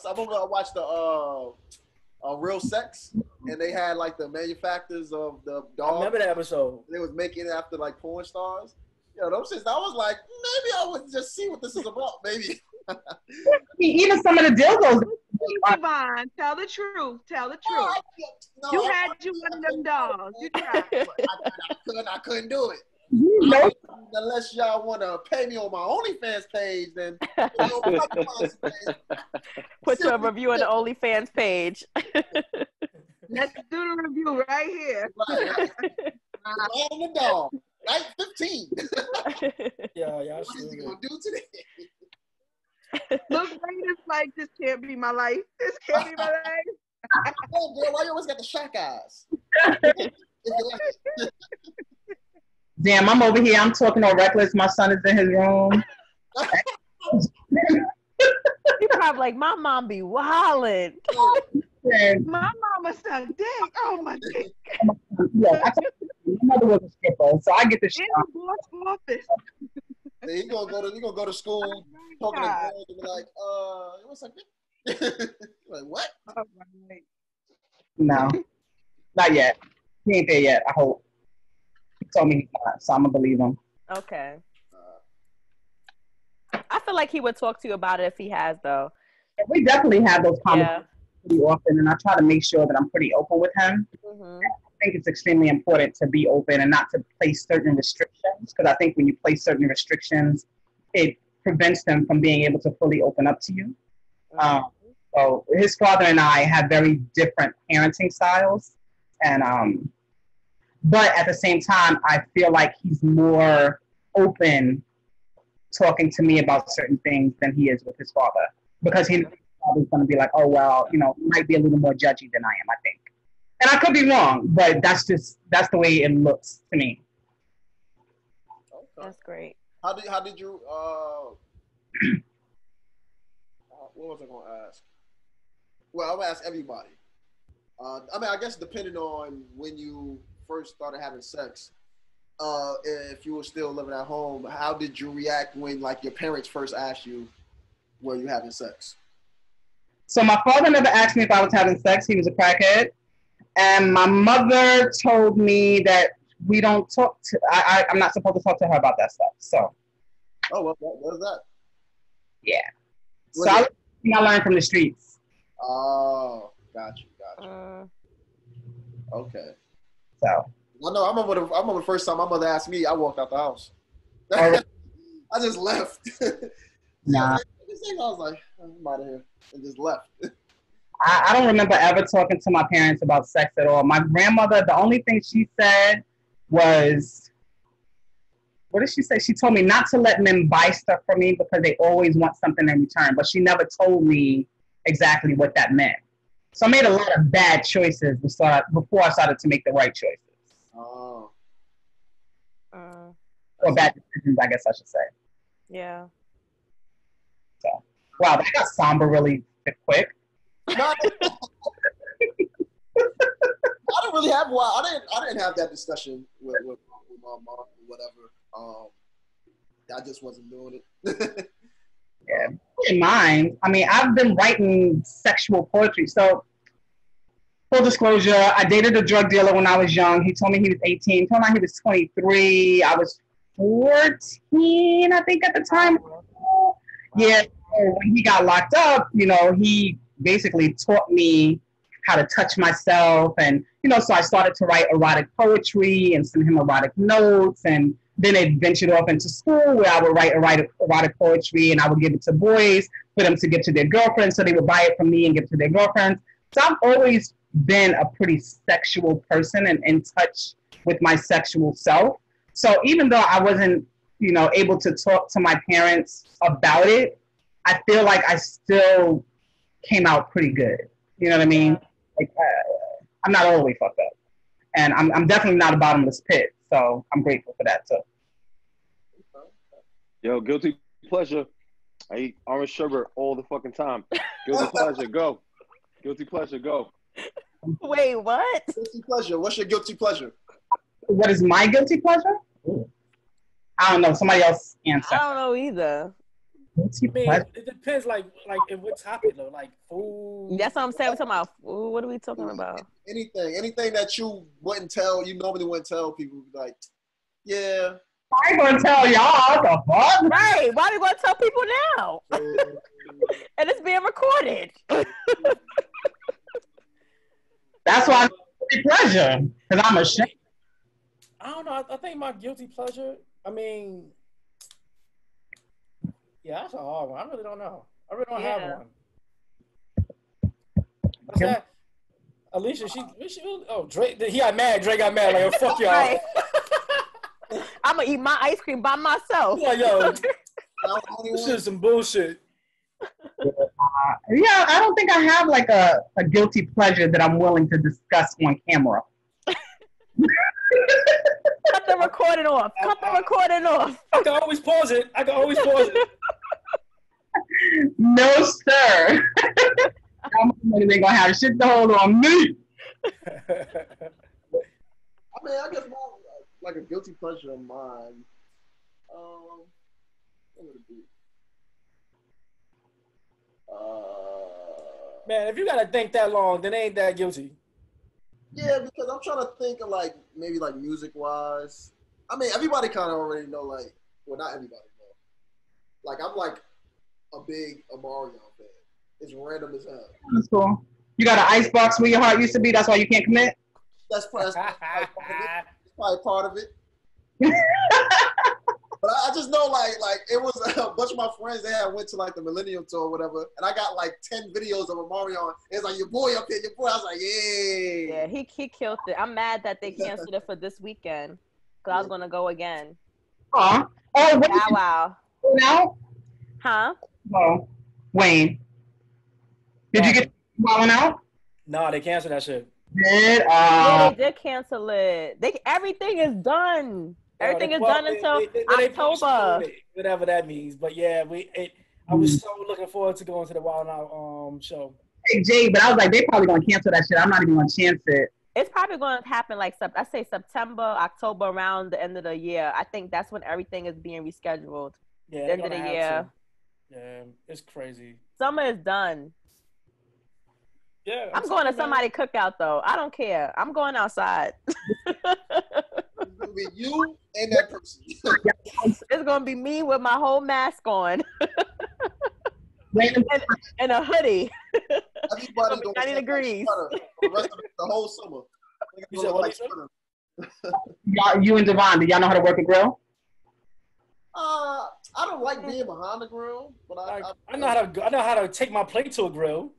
remember I watched the Real Sex, and they had like the manufacturers of the dolls. I remember that episode. They was making it after like porn stars. Yo, those shits. I was like, maybe I would just see what this is about. Maybe. Even some of the dildos. Devon, tell the truth. Tell the truth. You had one of them dolls. You tried. I couldn't do it. No. Unless y'all want to pay me on my OnlyFans page, then put your review on the OnlyFans page. Let's do the review right here. On the dog. Night 15. Yeah. What is he gonna do today? Look, it's like this can't be my life. This can't be my life. Oh, girl, why you always got the shack eyes? Damn, I'm over here. I'm talking all reckless. My son is in his room. He probably like, my mom be wildin'. My mama suck dick. Oh my dick. Yeah, my mother was a stripper, so I get the shit. In the boss office. Then you gonna go to school talking to girls and be like, what's up? Like what? Oh, right. No, not yet. He ain't there yet. I hope. He told me he's not, so I'm gonna believe him. Okay. I feel like he would talk to you about it if he has, though. We definitely have those conversations pretty often, and I try to make sure that I'm pretty open with him. Mm-hmm. I think it's extremely important to be open and not to place certain restrictions, because I think when you place certain restrictions, it prevents them from being able to fully open up to you. So his father and I have very different parenting styles, and but at the same time, I feel like he's more open talking to me about certain things than he is with his father, because he's going to be like, oh, well, you know, he might be a little more judgy than I am, I think. And I could be wrong, but that's the way it looks to me. Okay. That's great. How did you what was I going to ask? Well, I'm going to ask everybody. I mean, I guess depending on when you first started having sex, if you were still living at home, how did you react when, like, your parents first asked you, were you having sex? So my father never asked me if I was having sex. He was a crackhead. And my mother told me that we don't talk to, I'm not supposed to talk to her about that stuff. So. Oh, what was that? Yeah. So I learned from the streets. Oh, got you. Okay. So. I know. I remember the first time my mother asked me, I walked out the house. Oh, I just left. Nah. I was like, I'm out of here, and just left. I don't remember ever talking to my parents about sex at all. My grandmother, the only thing she said was, what did she say? She told me not to let men buy stuff for me because they always want something in return. But she never told me exactly what that meant. So I made a lot of bad choices before I started to make the right choices. Oh. Or bad decisions, I guess I should say. Yeah. So, wow, that got somber really quick. I don't really have one. I didn't have that discussion with my mom or whatever. I just wasn't doing it. Yeah, in mind. I mean, I've been writing sexual poetry. So, full disclosure, I dated a drug dealer when I was young. He told me he was 18. Told me he was 23. I was 14, I think, at the time. Yeah. When he got locked up, you know, he basically taught me how to touch myself. And, you know, so I started to write erotic poetry and send him erotic notes. And then it ventured off into school where I would write erotic poetry and I would give it to boys for them to give to their girlfriends. So they would buy it from me and give it to their girlfriends. So I've always been a pretty sexual person and in touch with my sexual self. So even though I wasn't, you know, able to talk to my parents about it, I feel like I still came out pretty good. You know what I mean? Yeah. Like, I'm not all the way fucked up. And I'm definitely not a bottomless pit. So I'm grateful for that, too. Yo, guilty pleasure. I eat orange sherbet all the fucking time. Guilty pleasure, go. Guilty pleasure, go. Wait, what? Guilty pleasure. What's your guilty pleasure? What is my guilty pleasure? Ooh. I don't know. Somebody else answer. I don't know either. Guilty I mean, pleasure. it depends, like in what topic though, like food. That's what I'm saying. We're talking about food. What are we talking about? Anything that you wouldn't tell, you normally wouldn't tell people. Like, yeah. I ain't gonna tell y'all the fuck. Right. Why are we gonna tell people now? And it's being recorded. That's why it's guilty pleasure. Because I'm ashamed. I don't know. I think my guilty pleasure. I mean, yeah, that's a hard one. I really don't know. I really don't have one. What's that? Alicia, she Drake. He got mad. Drake got mad. Like, oh, fuck y'all. Right. I'm gonna eat my ice cream by myself. Like, yo, this is some bullshit. Yeah, I don't think I have like a guilty pleasure that I'm willing to discuss on camera. Cut the recording off. Cut the recording off. I can always pause it. No, sir. They ain't gonna have shit to hold on me. I mean, I guess like a guilty pleasure of mine. What would it be? Man, if you gotta think that long, then it ain't that guilty. Yeah, because I'm trying to think of like maybe like music wise. I mean, everybody kind of already know, like, well, not everybody know. Like, I'm like a big Mario fan. It's random as hell. That's cool. You got an icebox where your heart used to be. That's why you can't commit. That's probably part of it. But I just know, like it was a bunch of my friends. They had went to like the Millennium Tour or whatever, and I got like 10 videos of a Mario. It's like your boy up here, your boy. I was like, yeah. Yeah, he killed it. I'm mad that they canceled it for this weekend because I was gonna go again. Oh, what? Wow. Now? Huh? Oh, Wayne. Did you get Wilding Out? Nah, they canceled that shit. Yeah, they did cancel it. Everything is done. Everything is done until October. Whatever that means. But yeah, I was so looking forward to going to the Wild Out show. Hey Jay, but I was like, they probably gonna cancel that shit. I'm not even gonna chance it. It's probably going to happen like I say September, October, around the end of the year. I think that's when everything is being rescheduled. Yeah, the end of the year. Yeah, it's crazy. Summer is done. Yeah, I'm going to somebody cookout though. I don't care. I'm going outside. It's gonna be you and that person. It's gonna be me with my whole mask on and a hoodie. Everybody's gonna be 90 degrees. For the rest of the whole summer. You said what? You and Devon, do y'all know how to work a grill? I don't like being behind the grill, but I know how to take my plate to a grill.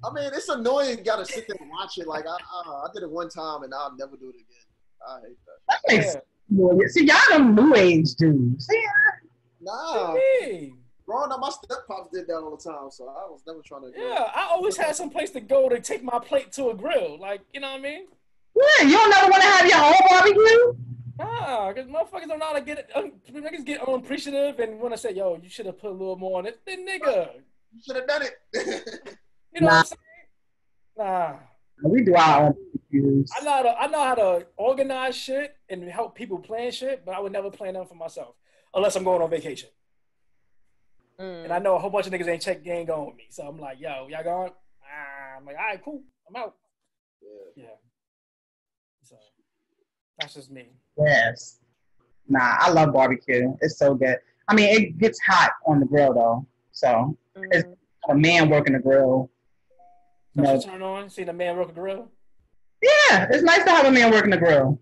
I mean, it's annoying. You gotta sit there and watch it. Like I did it one time, and I'll never do it again. I hate that. That makes sense. See, y'all them new age dudes. See, nah. Growing up, my step-pops did that all the time, so I was never trying to. Yeah, I always had some place to go to take my plate to a grill. Like, you know what I mean? Yeah, you don't never want to have your own barbecue? Nah, because motherfuckers don't know how to get it. Niggas get unappreciative and want to say, yo, you should have put a little more on it. Then, nigga. You should have done it. You know what I'm saying? Nah. We do our own barbecues. I know how to organize shit and help people plan shit, but I would never plan them for myself unless I'm going on vacation. And I know a whole bunch of niggas ain't going with me. So I'm like, yo, y'all going? I'm like, all right, cool. I'm out. Yeah. So that's just me. Yes. Nah, I love barbecue. It's so good. I mean, it gets hot on the grill though. So it's a man working the grill. That's what turn on? See the man working the grill? Yeah, it's nice to have a man working the grill.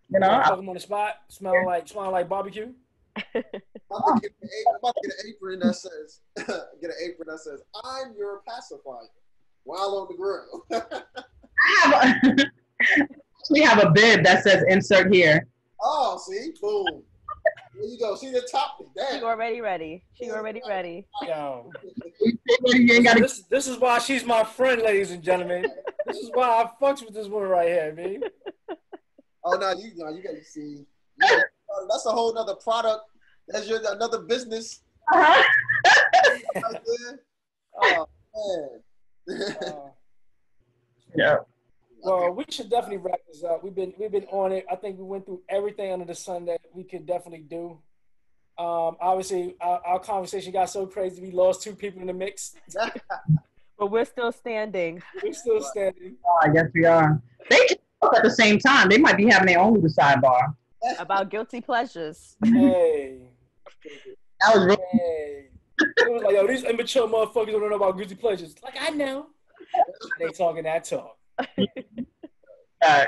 You know, I him on the spot, smelling like barbecue. I'm about to get an apron that says, "I'm your pacifier," while on the grill. We have a bib that says "Insert here." Oh, see, boom. There you go. See the topic. Damn. She already ready. Yo. This is why she's my friend, ladies and gentlemen. This is why I fucks with this woman right here, man. Oh no, you got to see. That's a whole nother product. That's another business. Right there. Oh man. Yeah. Well, we should definitely wrap this up. We've been on it. I think we went through everything under the sun that we could definitely do. Obviously, our conversation got so crazy we lost 2 people in the mix. But we're still standing. We're still standing. Oh, I guess we are. They can talk at the same time. They might be having their own little sidebar. About guilty pleasures. Hey. That was really Hey. It was like, yo, these immature motherfuckers don't know about guilty pleasures. Like, I know. They talking that talk. nice.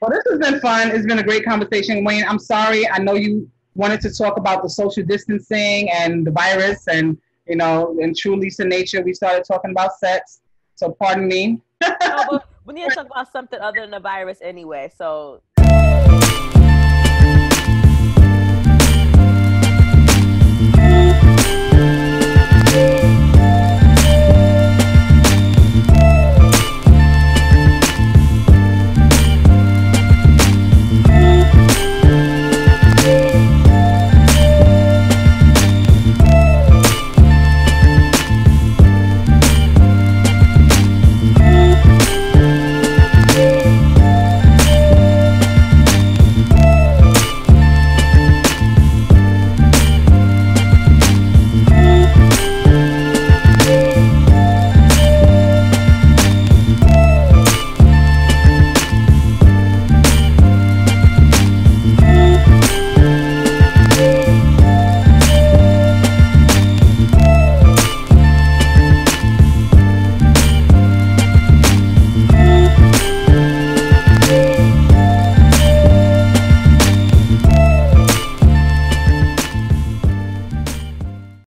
Well, this has been fun. It's been a great conversation, Wayne. I'm sorry. I know you wanted to talk about the social distancing and the virus, and you know, in true Lisa nature, we started talking about sex. So pardon me. No, but we need to talk about something other than the virus anyway. So